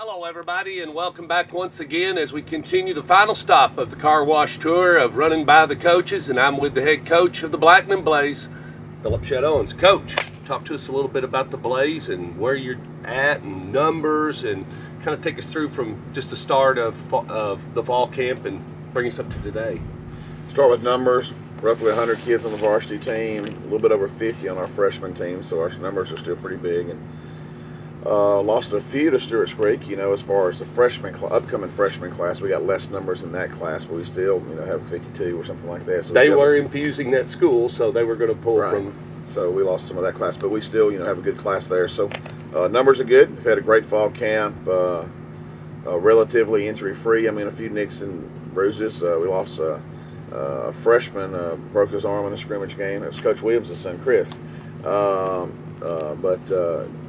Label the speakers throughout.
Speaker 1: Hello everybody, and welcome back once again as we continue the final stop of the car wash tour of running by the coaches, and I'm with the head coach of the Blackman Blaze, Philip Shadowens. Coach, talk to us a little bit about the Blaze and where you're at and numbers, and kind of take us through from just the start of the fall camp and bring us up to today.
Speaker 2: Start with numbers. Roughly 100 kids on the varsity team, a little bit over 50 on our freshman team, so our numbers are still pretty big. And lost a few to Stewart's Creek, as far as the upcoming freshman class. We got less numbers in that class, but we still, have 52 or something like that. So
Speaker 1: they were infusing that school, so they were going to pull from.
Speaker 2: So we lost some of that class, but we still, have a good class there. So numbers are good. We've had a great fall camp, relatively injury-free. A few nicks and bruises. We lost a freshman, broke his arm in a scrimmage game. It was Coach Williams' son, Chris. But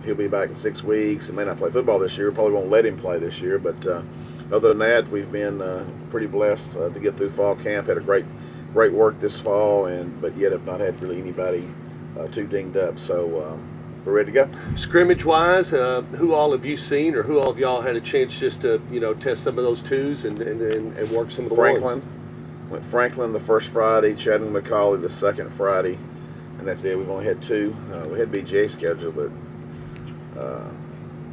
Speaker 2: he'll be back in 6 weeks. He may not play football this year. Probably won't let him play this year. But other than that, we've been pretty blessed to get through fall camp. Had a great work this fall, but yet have not had really anybody too dinged up. So we're ready to go.
Speaker 1: Scrimmage-wise, who all have you seen, or who all of y'all had a chance just to test some of those twos and work some of the
Speaker 2: Franklin.
Speaker 1: ones?
Speaker 2: Went Franklin the first Friday, Chattanooga McCauley the second Friday. And that's it. We've only had 2. We had BGA scheduled, but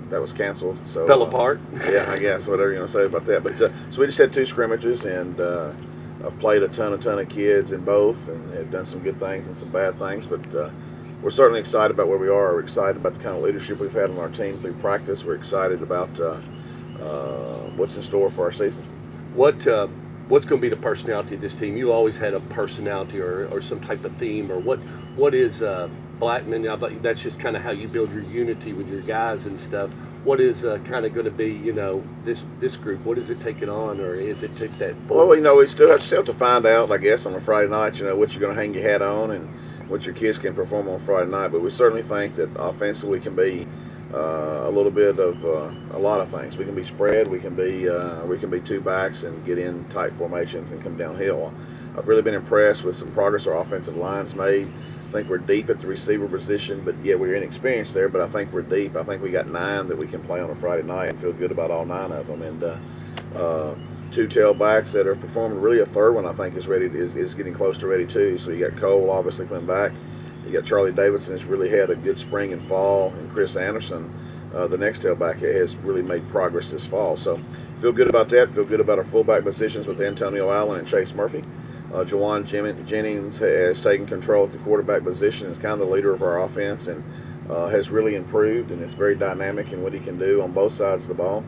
Speaker 2: that was canceled. So
Speaker 1: fell apart.
Speaker 2: Yeah, I guess, whatever you want to say about that. But so we just had 2 scrimmages, and I've played a ton of kids in both, and have done some good things and some bad things. But we're certainly excited about where we are. We're excited about the kind of leadership we've had on our team through practice. We're excited about what's in store for our season.
Speaker 1: What's going to be the personality of this team? You always had a personality or some type of theme, or what is Blackman? That's just kind of how you build your unity with your guys and stuff. What is kind of going to be, this group? What is it taking on, or is it take that forward?
Speaker 2: Well, we still have to find out, I guess, on a Friday night, what you're going to hang your hat on and what your kids can perform on Friday night. But we certainly think that offensively we can be a little bit of a lot of things. We can be spread. We can be 2 backs and get in tight formations and come downhill. I've really been impressed with some progress our offensive line's made. I think we're deep at the receiver position, but yeah, we're inexperienced there. But I think we're deep. I think we got 9 that we can play on a Friday night and feel good about all 9 of them. And 2 tailbacks that are performing. Really, a third one I think is getting close to ready too. So you got Cole obviously coming back. You got Charlie Davidson has really had a good spring and fall, and Chris Anderson, the next tailback, has really made progress this fall. So feel good about that. Feel good about our fullback positions with Antonio Allen and Chase Murphy. Jawan Jennings has taken control at the quarterback position. Is kind of the leader of our offense, and has really improved, and is very dynamic in what he can do on both sides of the ball.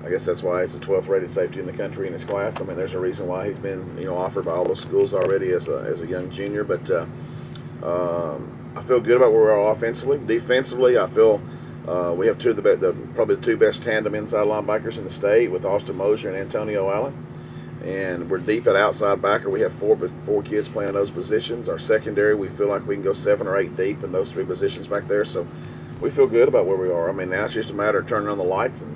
Speaker 2: I guess that's why he's the 12th rated safety in the country in his class. There's a reason why he's been offered by all those schools already as a young junior. But I feel good about where we are offensively. Defensively, I feel we have probably the 2 best tandem inside linebackers in the state with Austin Mosier and Antonio Allen. And we're deep at outside backer. We have 4 kids playing those positions. Our secondary, we feel like we can go 7 or 8 deep in those 3 positions back there. So we feel good about where we are. Now it's just a matter of turning on the lights and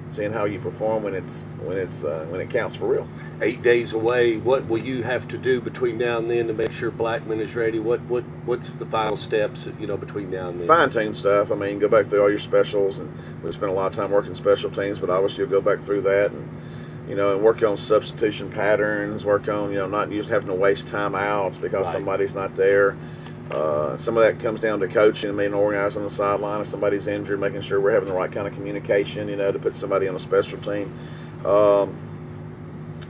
Speaker 2: seeing how you perform when it counts for real.
Speaker 1: 8 days away. What will you have to do between now and then to make sure Blackman is ready? What's the final steps between now and then?
Speaker 2: Fine tune stuff. Go back through all your specials, and we spent a lot of time working special teams, but obviously you'll go back through that and work on substitution patterns. Work on not having to waste time outs because somebody's not there. Some of that comes down to coaching and organizing on the sideline if somebody's injured, making sure we're having the right kind of communication, to put somebody on a special team.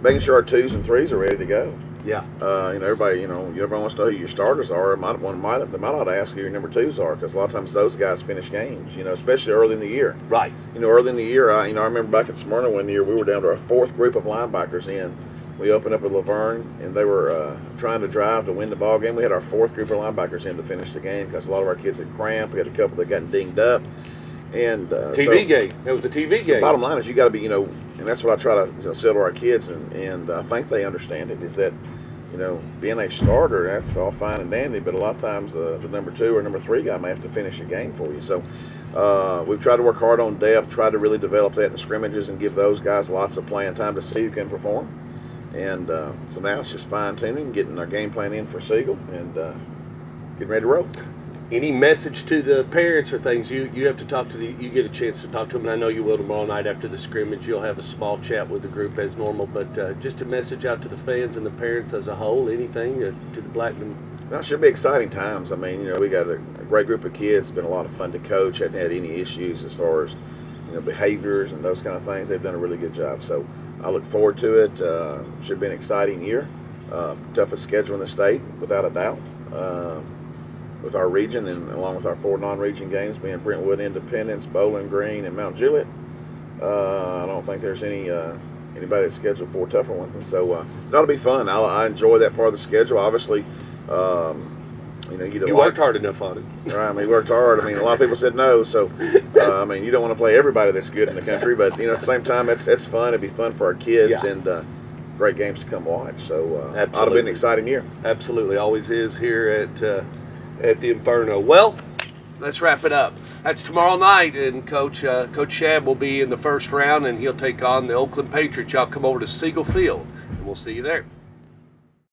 Speaker 2: Making sure our 2s and 3s are ready to go.
Speaker 1: Yeah.
Speaker 2: Everybody wants to know who your starters are. They might ought to ask who your number 2s are, because a lot of times those guys finish games, especially early in the year.
Speaker 1: Right.
Speaker 2: Early in the year, I remember back at Smyrna one year, we were down to our 4th group of linebackers in. We opened up with Laverne, and they were trying to drive to win the ball game. We had our 4th group of linebackers in to finish the game because a lot of our kids had cramped. We had a couple that got dinged up. And
Speaker 1: TV game. That was a TV game.
Speaker 2: Bottom line is you got to be, and that's what I try to sell to our kids, and I think they understand it, is that, being a starter, that's all fine and dandy, but a lot of times the number 2 or number 3 guy may have to finish a game for you. So we've tried to work hard on depth, tried to really develop that in scrimmages and give those guys lots of playing time to see who can perform. And so now it's just fine-tuning, getting our game plan in for Siegel, and getting ready to roll.
Speaker 1: Any message to the parents or things? You have to talk to you get a chance to talk to them, and I know you will tomorrow night after the scrimmage. You'll have a small chat with the group as normal, but just a message out to the fans and the parents as a whole. Anything to the Blackman?
Speaker 2: No, it should be exciting times. I mean, we got a great group of kids. It's been a lot of fun to coach. Hadn't had any issues as far as behaviors and those kind of things. They've done a really good job. So I look forward to it. Should be an exciting year. Toughest schedule in the state, without a doubt. With our region and along with our 4 non-region games being Brentwood, Independence, Bowling Green, and Mount Juliet, I don't think there's anybody that's scheduled 4 tougher ones, and so that'll be fun. I enjoy that part of the schedule. Obviously, you
Speaker 1: worked hard enough on it.
Speaker 2: Right, I mean, worked hard. I mean, a lot of people said no, so I mean, you don't want to play everybody that's good in the country, but at the same time, it's fun. It'd be fun for our kids, and great games to come watch. So ought to be an exciting year.
Speaker 1: Absolutely, always is here at the Inferno. Well, let's wrap it up. That's tomorrow night, and Coach Shad will be in the first round, and he'll take on the Oakland Patriots. Y'all come over to Siegel Field, and we'll see you there.